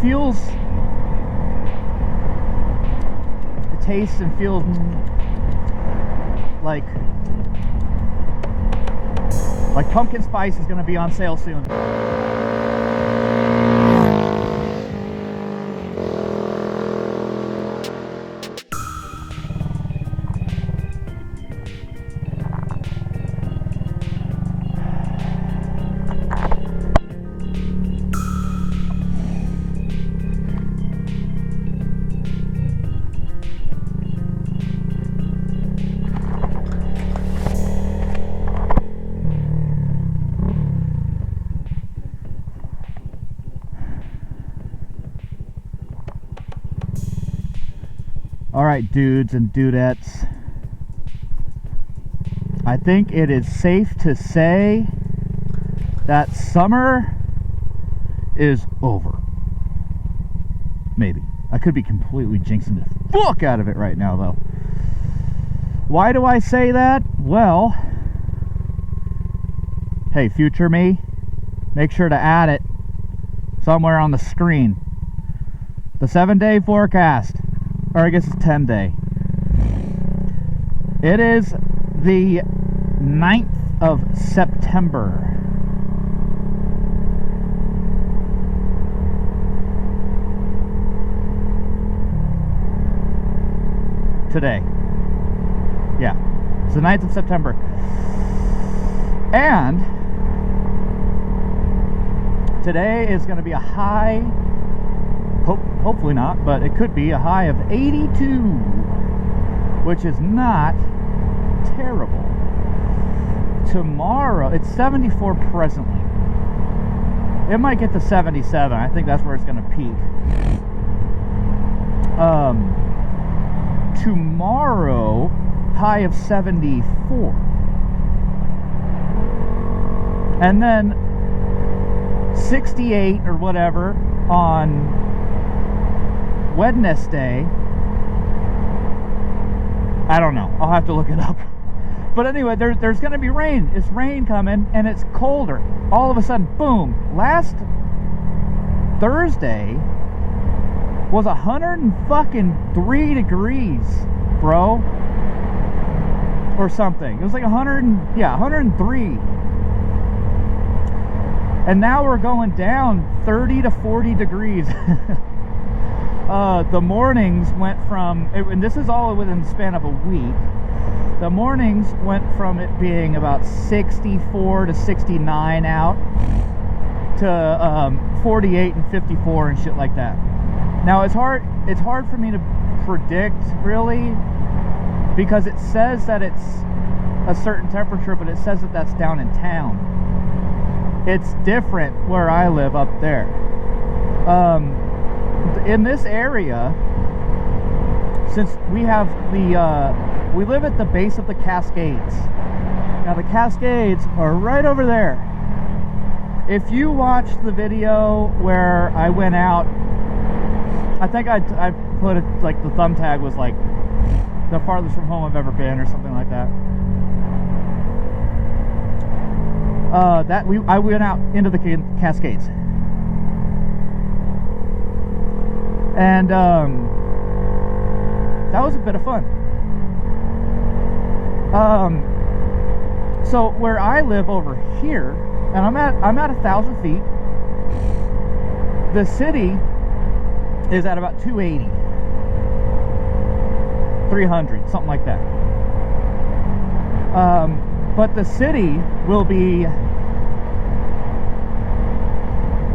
feels, it tastes and feels like pumpkin spice is going to be on sale soon. Alright, dudes and dudettes, I think it is safe to say that summer is over. Maybe. I could be completely jinxing the fuck out of it right now, though. Why do I say that? Well, hey, future me, make sure to add it somewhere on the screen. The 7-day forecast. Or I guess it's 10-day. It is the 9th of September. Today. Yeah. It's the 9th of September. And today is going to be a high, hopefully not, but it could be a high of 82, which is not terrible. Tomorrow, it's 74 presently. It might get to 77. I think that's where it's going to peak. Tomorrow, high of 74. And then 68 or whatever on Wednesday. I don't know. I'll have to look it up. But anyway, there's going to be rain. It's rain coming, and it's colder. All of a sudden, boom. Last Thursday was 103 degrees, bro. Or something. It was like 103. And now we're going down 30 to 40 degrees. The mornings went from, and this is all within the span of a week, the mornings went from it being about 64 to 69 out to 48 and 54 and shit like that. Now it's hard for me to predict, really, because it says that it's a certain temperature, but it says that that's down in town. It's different where I live up there. In this area, since we have we live at the base of the Cascades. Now the Cascades are right over there. If you watched the video where I went out, I think I put it like the thumb tag was like the farthest from home I've ever been or something like that. I went out into the Cascades. And that was a bit of fun. So where I live over here, and I'm at 1,000 feet. The city is at about 280, 300, something like that. But the city will be,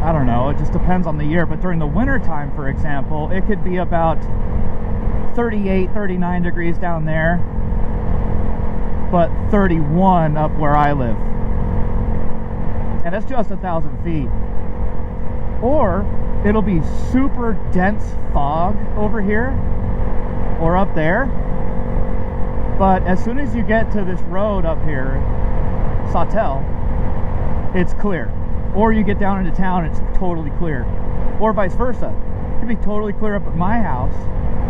I don't know, it just depends on the year, but during the winter time, for example, it could be about 38, 39 degrees down there, but 31 up where I live. And that's just 1,000 feet. Or it'll be super dense fog over here or up there. But as soon as you get to this road up here, Sawtell, it's clear. Or you get down into town, it's totally clear. Or vice versa. It could be totally clear up at my house.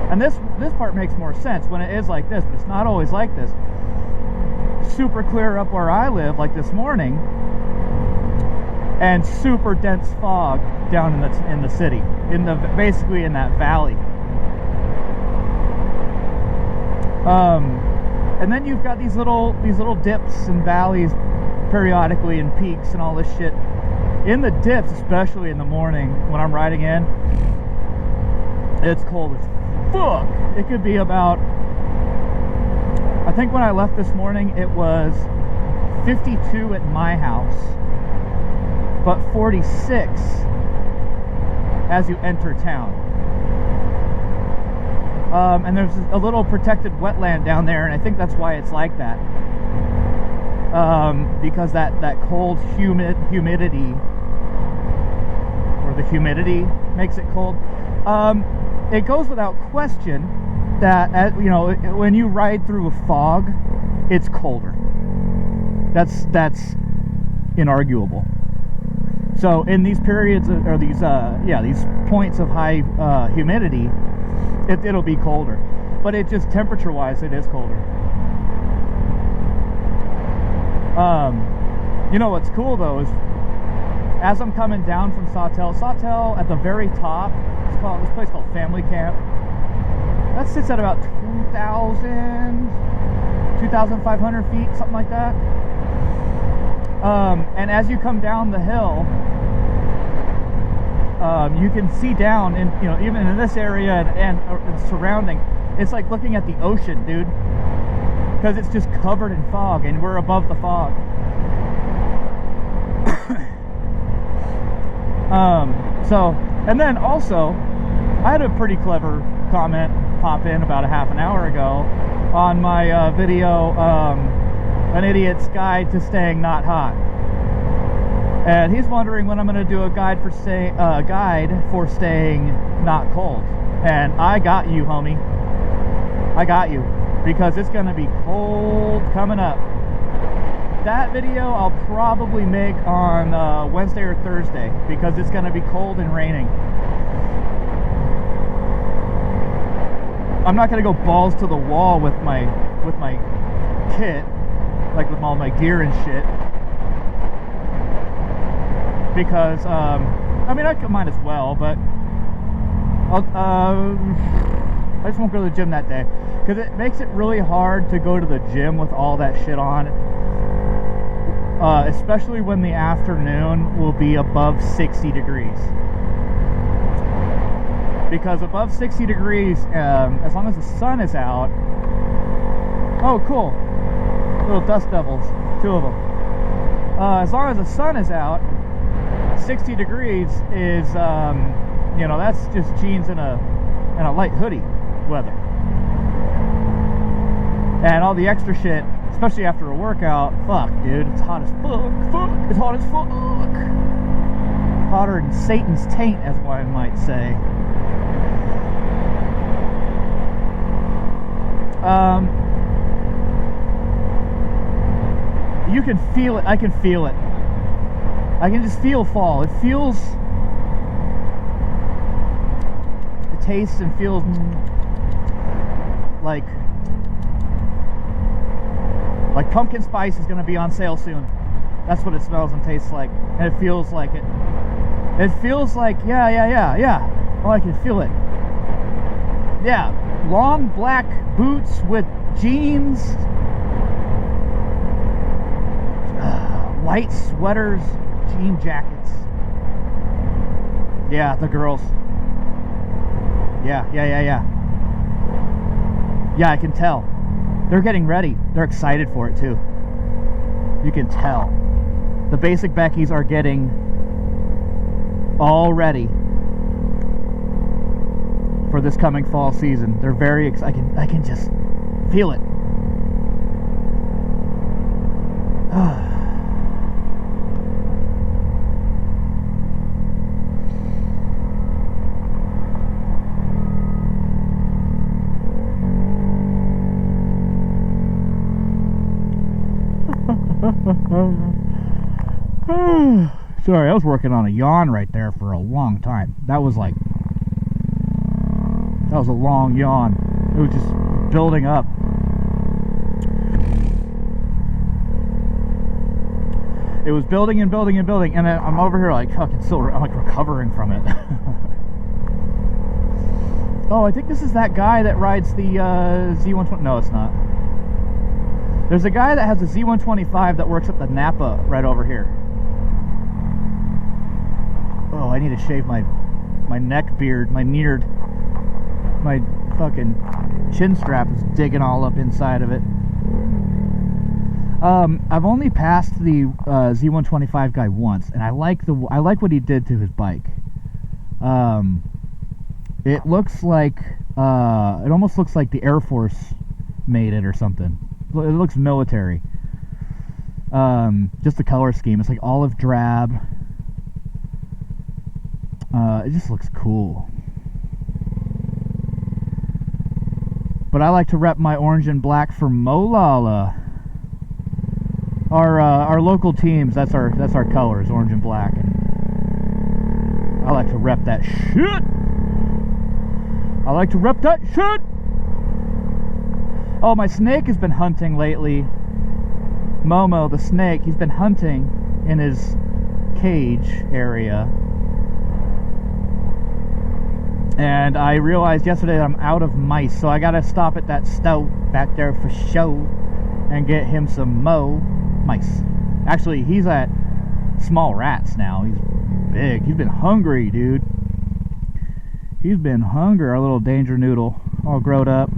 And this part makes more sense when it is like this, but it's not always like this. Super clear up where I live, like this morning, and super dense fog down in the city. basically in that valley. And then you've got these little dips and valleys periodically, and peaks and all this shit. In the dips, especially in the morning when I'm riding in, it's cold as fuck. It could be about, I think when I left this morning it was 52 at my house, but 46 as you enter town. And there's a little protected wetland down there, and I think that's why it's like that. Because that cold humidity, or the humidity makes it cold. It goes without question that, you know, when you ride through a fog, it's colder. That's inarguable. So in these periods, or these points of high humidity, it'll be colder. But it just, temperature-wise, it is colder. You know what's cool though is, as I'm coming down from Sawtell at the very top, it's called, this place called Family Camp. That sits at about 2,500 feet, something like that. And as you come down the hill, you can see down, and you know, even in this area and surrounding, it's like looking at the ocean, dude, because it's just covered in fog, and we're above the fog. So, and then also, I had a pretty clever comment pop in about a half an hour ago on my video, An Idiot's Guide to Staying Not Hot. And he's wondering when I'm going to do a guide for staying not cold. And I got you, homie. I got you, because it's going to be cold coming up. That video I'll probably make on Wednesday or Thursday, because it's going to be cold and raining. I'm not going to go balls to the wall with my kit, like with all my gear and shit, because I mean, I might as well, but I just won't go to the gym that day, because it makes it really hard to go to the gym with all that shit on, especially when the afternoon will be above 60 degrees. Because above 60 degrees, as long as the sun is out. Oh, cool. Little dust devils, 2 of them. As long as the sun is out, 60 degrees is, you know, that's just jeans and a light hoodie weather. And all the extra shit, especially after a workout, fuck, dude, it's hot as fuck. It's hot as fuck. Hotter than Satan's taint, as one might say. You can feel it. I can feel it. I can just feel fall. It tastes and feels like pumpkin spice is going to be on sale soon. That's what it smells and tastes like, and it feels like it. It feels like, yeah. Oh, I can feel it. Yeah, long black boots with jeans, white sweaters, jean jackets. Yeah, the girls. Yeah. Yeah, I can tell. They're getting ready. They're excited for it too. You can tell. The Basic Beckies are getting all ready for this coming fall season. They're very excited. I can just feel it. Sorry, I was working on a yawn right there for a long time. That was a long yawn. It was just building up. It was building and building and building, and I'm over here like fucking still, I'm like recovering from it. Oh, I think this is that guy that rides the Z120. No, it's not. There's a guy that has a Z125 that works at the Napa right over here. Oh, I need to shave my neck beard, my fucking chin strap is digging all up inside of it. I've only passed the Z125 guy once, and I like what he did to his bike. It looks like it almost looks like the Air Force made it or something. It looks military. Just the color scheme, it's like olive drab. It just looks cool. But I like to rep my orange and black for Molalla. Our local teams, that's our colors, orange and black. And I like to rep that shit. I like to rep that shit. Oh, my snake has been hunting lately. Momo, the snake, he's been hunting in his cage area. And I realized yesterday that I'm out of mice, so I gotta stop at that stove back there for show and get him some mice. Actually, he's at small rats now. He's big. He's been hungry, dude. He's been hungry, our little danger noodle. All growed up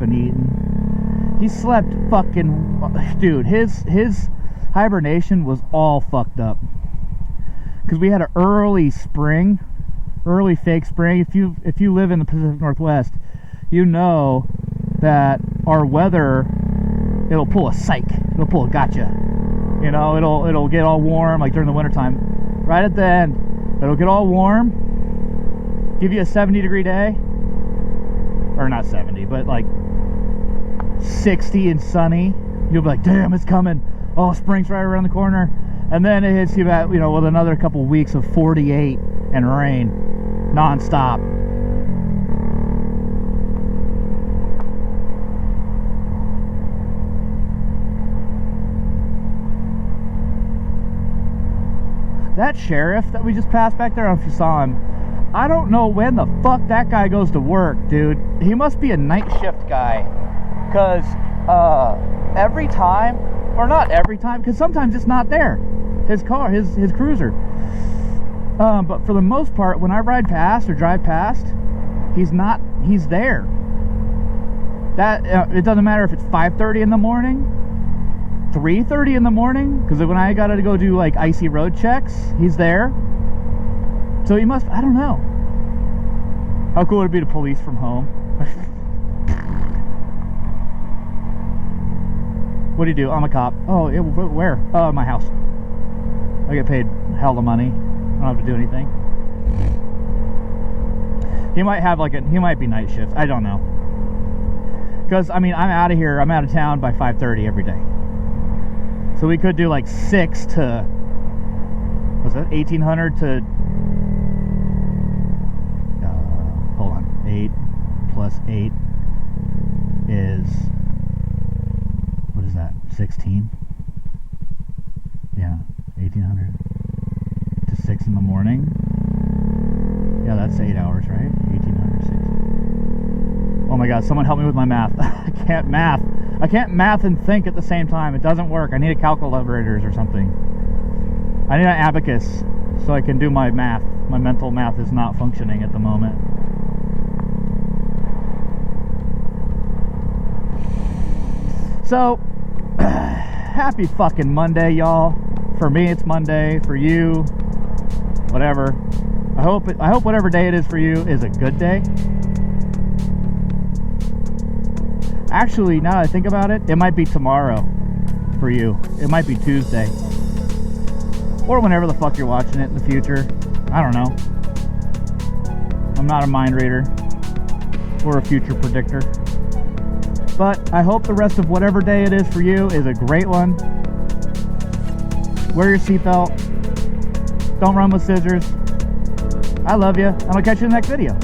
and eaten. He slept fucking... Dude, his hibernation was all fucked up. Because we had an early fake spring. If you live in the Pacific Northwest, you know that our weather, it'll pull a psych. It'll pull a gotcha. You know, it'll get all warm like during the wintertime. Right at the end, it'll get all warm, give you a 70-degree day. Or not 70, but like 60 and sunny. You'll be like, damn, it's coming. Oh, spring's right around the corner. And then it hits you about, you know, with another couple weeks of 48 and rain non-stop. That sheriff that we just passed back there, I don't know if you saw him. I don't know when the fuck that guy goes to work, dude. He must be a night shift guy. Because every time, or not every time, because sometimes it's not there. His car, his cruiser. But for the most part, when I ride past or drive past, he's there. That it doesn't matter if it's 5:30 in the morning, 3:30 in the morning, because when I gotta go do like icy road checks, he's there. So he must, I don't know. How cool would it be to police from home? What do you do? I'm a cop. Oh, where? My house. I get paid hell of money. I don't have to do anything. He might have he might be night shift. I don't know. Because, I mean, I'm out of here. I'm out of town by 5:30 every day. So we could do like 6 to, what's that? 1800 to, hold on. 8 plus 8 is, what is that? 16? Yeah. 1800 to 6 in the morning. Yeah, that's 8 hours, right? 1800, 6. Oh my god, someone help me with my math. I can't math and think at the same time. It doesn't work. I need a calculators or something. I need an abacus so I can do my math. My mental math is not functioning at the moment. So, happy fucking Monday, y'all. For me, it's Monday. For you, whatever. I hope whatever day it is for you is a good day. Actually, now that I think about it, it might be tomorrow for you. It might be Tuesday. Or whenever the fuck you're watching it in the future. I don't know. I'm not a mind reader or a future predictor. But I hope the rest of whatever day it is for you is a great one. Wear your seatbelt. Don't run with scissors. I love you. I'm going to catch you in the next video.